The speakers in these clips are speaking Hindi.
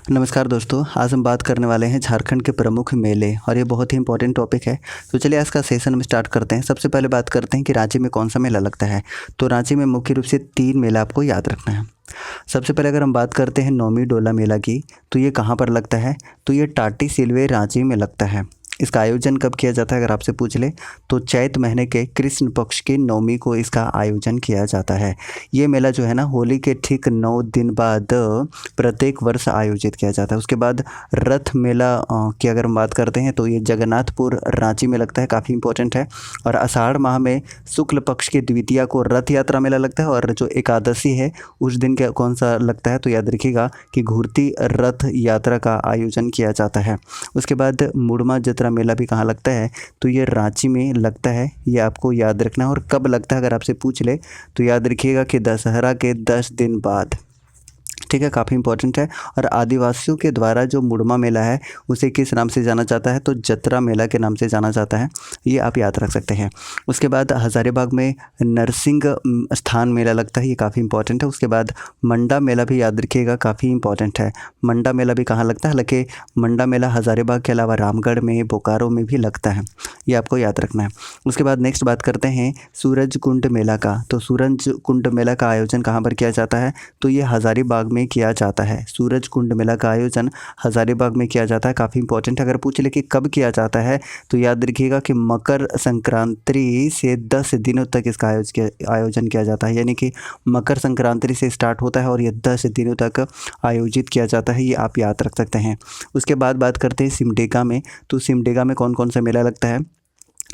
नमस्कार दोस्तों, आज हम बात करने वाले हैं झारखंड के प्रमुख मेले और ये बहुत ही इंपॉर्टेंट टॉपिक है। तो चलिए आज का सेशन हम स्टार्ट करते हैं। सबसे पहले बात करते हैं कि रांची में कौन सा मेला लगता है। तो रांची में मुख्य रूप से 3 मेला आपको याद रखना है। सबसे पहले अगर हम बात करते हैं नौमी डोला मेला की, तो ये कहाँ पर लगता है? तो ये टाटी सिलवे रांची में लगता है। इसका आयोजन कब किया जाता है अगर आपसे पूछ ले तो चैत महीने के कृष्ण पक्ष की नवमी को इसका आयोजन किया जाता है। ये मेला जो है ना, होली के ठीक 9 दिन बाद प्रत्येक वर्ष आयोजित किया जाता है। उसके बाद रथ मेला की अगर हम बात करते हैं तो ये जगन्नाथपुर रांची में लगता है, काफ़ी इंपॉर्टेंट है। और आषाढ़ माह में शुक्ल पक्ष की द्वितीया को रथ यात्रा मेला लगता है। और जो एकादशी है उस दिन क्या कौन सा लगता है? तो याद रखिएगा कि घूर्ती रथ यात्रा का आयोजन किया जाता है। उसके बाद मुड़मा जतरा मेला भी कहाँ लगता है? तो ये रांची में लगता है। ये आपको याद रखना है। और कब लगता है अगर आपसे पूछ ले तो याद रखिएगा कि दशहरा के 10 दिन बाद। ठीक है, काफ़ी इंपॉर्टेंट है। और आदिवासियों के द्वारा जो मुड़मा मेला है उसे किस नाम से जाना जाता है? तो जतरा मेला के नाम से जाना जाता है। ये आप याद रख सकते हैं। उसके बाद हज़ारीबाग में नरसिंह स्थान मेला लगता है, ये काफ़ी इंपॉर्टेंट है। उसके बाद मंडा मेला भी याद रखिएगा, काफ़ी इंपॉर्टेंट है। मंडा मेला भी कहाँ लगता है? हालांकि मंडा मेला हज़ारीबाग के अलावा रामगढ़ में, बोकारो में भी लगता है। ये आपको याद रखना है। उसके बाद नेक्स्ट बात करते हैं सूरज कुंड मेला का। तो सूरज कुंड मेला का आयोजन कहाँ पर किया जाता है? तो ये हज़ारीबाग में किया जाता है। सूरज कुंड मेला का आयोजन हज़ारीबाग में किया जाता है, काफ़ी इंपॉर्टेंट है। अगर पूछ ले कि कब किया जाता है तो याद रखिएगा कि मकर संक्रांति से 10 दिनों तक इसका आयोजन किया जाता है। यानी कि मकर संक्रांति से स्टार्ट होता है और ये 10 दिनों तक आयोजित किया जाता है। ये आप याद रख सकते हैं। उसके बाद बात करते हैं सिमडेगा में। तो सिमडेगा में कौन कौन सा मेला लगता है?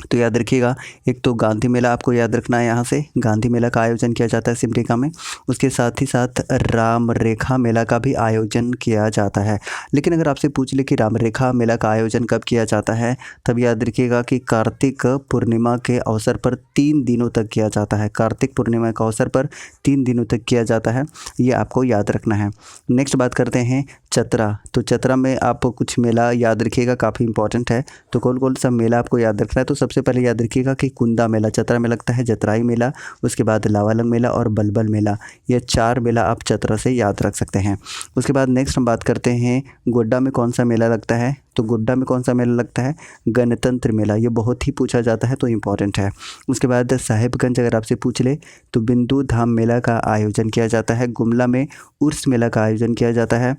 तो याद रखिएगा, एक तो गांधी मेला आपको याद रखना है। यहाँ से गांधी मेला का आयोजन किया जाता है सिमडेगा में। उसके साथ ही साथ राम रेखा मेला का भी आयोजन किया जाता है। लेकिन अगर आपसे पूछ ले कि राम रेखा मेला का आयोजन कब किया जाता है, तब याद रखिएगा कि कार्तिक पूर्णिमा के अवसर पर 3 दिनों तक किया जाता है। कार्तिक पूर्णिमा के अवसर पर 3 दिनों तक किया जाता है। ये आपको याद रखना है। नेक्स्ट बात करते हैं चतरा। तो चतरा में आप कुछ मेला याद रखिएगा, काफ़ी इंपॉर्टेंट है। तो कौन कौन सा मेला आपको याद रखना है? तो सबसे पहले याद रखिएगा कि कुंदा मेला चतरा में लगता है, जतराई मेला, उसके बाद लावालंग मेला और बलबल मेला। ये 4 मेला आप चतरा से याद रख सकते हैं। उसके बाद नेक्स्ट हम बात करते हैं गोड्डा में कौन सा मेला लगता है। तो गोड्डा में कौन सा मेला लगता है? गणतंत्र मेला। ये बहुत ही पूछा जाता है तो इम्पॉर्टेंट है। उसके बाद साहिबगंज अगर आपसे पूछ ले तो बिंदु धाम मेला का आयोजन किया जाता है। गुमला में उर्स मेला का आयोजन किया जाता है।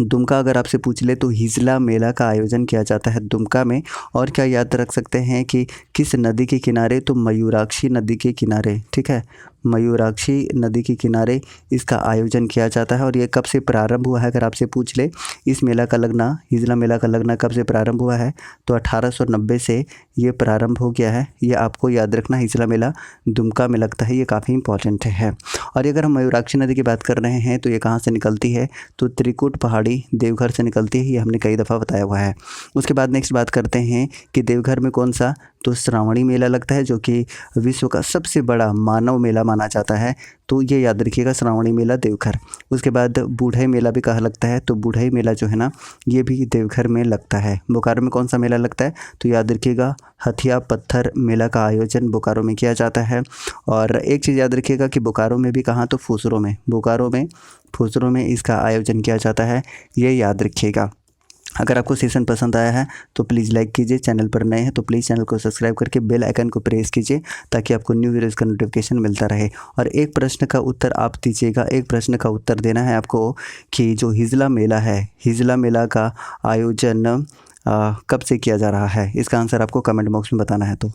दुमका अगर आपसे पूछ ले तो हिजला मेला का आयोजन किया जाता है दुमका में। और क्या याद रख सकते हैं कि किस नदी के किनारे? तो मयूराक्षी नदी के किनारे। ठीक है, मयूराक्षी नदी के किनारे इसका आयोजन किया जाता है। और ये कब से प्रारंभ हुआ है अगर आपसे पूछ ले? इस मेला का लगना, हिजला मेला का लगना कब से प्रारंभ हुआ है? तो 1890 से ये प्रारंभ हो गया है। ये आपको याद रखना, हिजला मेला दुमका में लगता है। ये काफ़ी इंपॉर्टेंट है। और अगर हम मयूराक्षी नदी की बात कर रहे हैं तो ये कहाँ से निकलती है? तो त्रिकुट पहाड़ी देवघर से निकलती है। ये हमने कई दफ़ा बताया हुआ है। उसके बाद नेक्स्ट बात करते हैं कि देवघर में कौन सा? तो श्रावणी मेला लगता है, जो कि विश्व का सबसे बड़ा मानव मेला माना जाता है। तो ये याद रखिएगा, श्रावणी मेला देवघर। उसके बाद बूढ़ई मेला भी कहाँ लगता है? तो बूढ़ई मेला जो है ना, ये भी देवघर में लगता है। बोकारो में कौन सा मेला लगता है? तो याद रखिएगा, हथिया पत्थर मेला का आयोजन बोकारो में किया जाता है। और एक चीज़ याद रखिएगा कि बोकारो में भी कहाँ? तो फुसरो में, बोकारो में फुसरो में इसका आयोजन किया जाता है। ये याद रखिएगा। अगर आपको सेशन पसंद आया है तो प्लीज़ लाइक कीजिए। चैनल पर नए हैं तो प्लीज़ चैनल को सब्सक्राइब करके बेल आइकन को प्रेस कीजिए ताकि आपको न्यू वीडियोज़ का नोटिफिकेशन मिलता रहे। और एक प्रश्न का उत्तर आप दीजिएगा। एक प्रश्न का उत्तर देना है आपको कि जो हिजला मेला है, हिजला मेला का आयोजन कब से किया जा रहा है? इसका आंसर आपको कमेंट बॉक्स में बताना है। तो